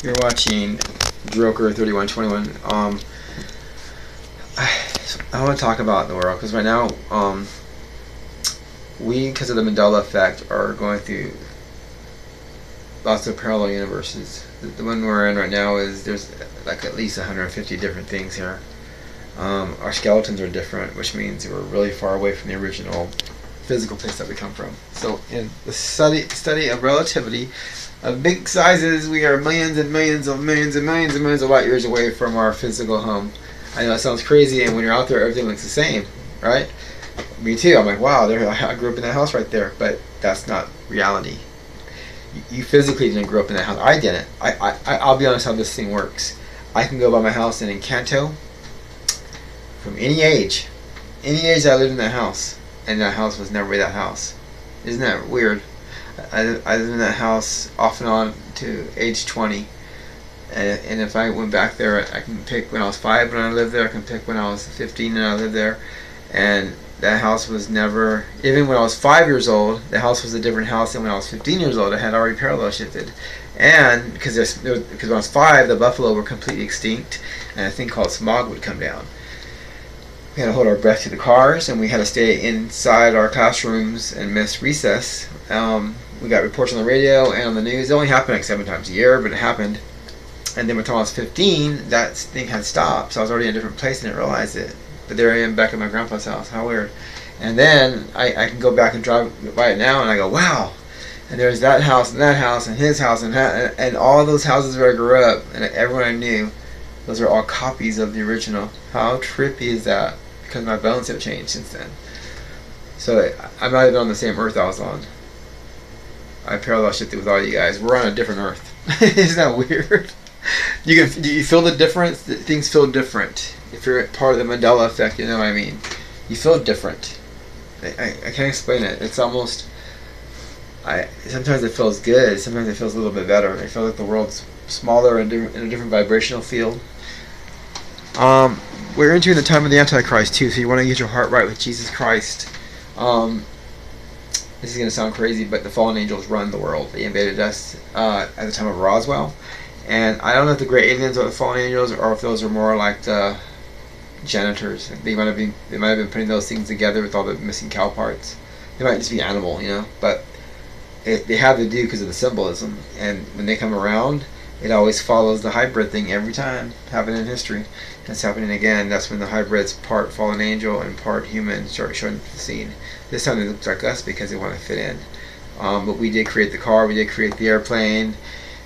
You're watching Joker 3121. I want to talk about the world because right now, we, because of the Mandela effect, are going through lots of parallel universes. The one we're in right now is there's like at least 150 different things here. Our skeletons are different, which means we're really far away from the original physical place that we come from. So in the study of relativity, of big sizes, we are millions and millions of millions and millions and millions of light years away from our physical home. I know it sounds crazy, and when you're out there, everything looks the same, right? Me too. I'm like, wow, I grew up in that house right there, but that's not reality. You physically didn't grow up in that house. I didn't. I'll be honest how this thing works. I can go by my house in Encanto from any age I lived in that house, and that house was never that house. Isn't that weird? I lived in that house off and on to age 20. And if I went back there, I can pick when I was 5 when I lived there. I can pick when I was 15 and I lived there. And that house was never, even when I was 5 years old, the house was a different house than when I was 15 years old. I had already parallel shifted. And because when I was 5, the buffalo were completely extinct, and a thing called smog would come down. We had to hold our breath to the cars, and we had to stay inside our classrooms and miss recess. We got reports on the radio and on the news. It only happened like 7 times a year, but it happened. And then when I was 15, that thing had stopped, so I was already in a different place and didn't realize it. But there I am back at my grandpa's house. How weird. And then I can go back and drive by it now, and I go, wow. And there's that house and his house and all those houses where I grew up and everyone I knew, those are all copies of the original. How trippy is that? Because my bones have changed since then. So I might have been on the same earth I was on. I parallel shifted with all you guys. We're on a different earth. Isn't that weird? Do you feel the difference? Things feel different. If you're part of the Mandela effect, you know what I mean. You feel different. I can't explain it. It's almost. Sometimes it feels good. Sometimes it feels a little bit better. I feel like the world's smaller and in a different vibrational field. We're entering the time of the Antichrist too, so you want to get your heart right with Jesus Christ. This is going to sound crazy, but the fallen angels run the world. They invaded us at the time of Roswell. And I don't know if the great aliens are the fallen angels or if those are more like the janitors. They might have been putting those things together with all the missing cow parts. They might just be animal, you know. But they have to do because of the symbolism. And when they come around, it always follows the hybrid thing every time. Happened in history. It's happening again. That's when the hybrids, part fallen angel and part human, start showing up the scene. This time they look like us because they want to fit in. But we did create the car. We did create the airplane.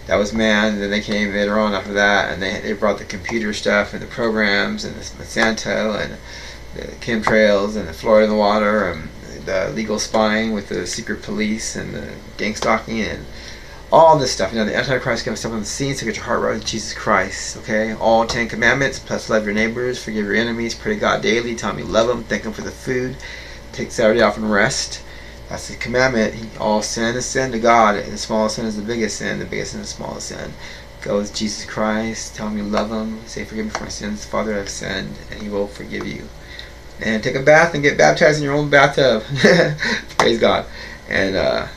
That was man. And then they came later on after that, and they brought the computer stuff and the programs and the Monsanto and the chemtrails and the fluoride in the water and the legal spying with the secret police and the gang stalking and all this stuff. You know, the Antichrist comes up on the scene, so get your heart right with Jesus Christ, okay? All 10 commandments, plus love your neighbors, forgive your enemies, pray to God daily, tell him you love him, thank him for the food, take Saturday off and rest. That's the commandment. All sin is sin to God, and the smallest sin is the biggest sin is the smallest sin. Go with Jesus Christ, tell him you love him, say forgive me for my sins, Father, I've sinned, and he will forgive you. And take a bath and get baptized in your own bathtub. Praise God. And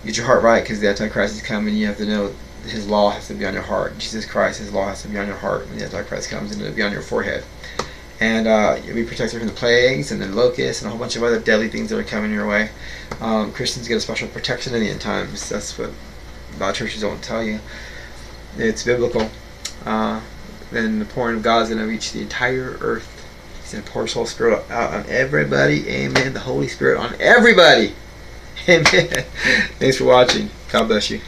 get your heart right, because the Antichrist is coming. You have to know his law has to be on your heart. Jesus Christ, his law has to be on your heart when the Antichrist comes, and it'll be on your forehead. And you'll be protected from the plagues and the locusts and a whole bunch of other deadly things that are coming your way. Christians get a special protection in the end times. That's what a lot of churches don't tell you. It's biblical. Then the pouring of God is going to reach the entire earth. He's going to pour his whole Spirit out on everybody. Amen. The Holy Spirit on everybody. Amen. Thanks for watching. God bless you.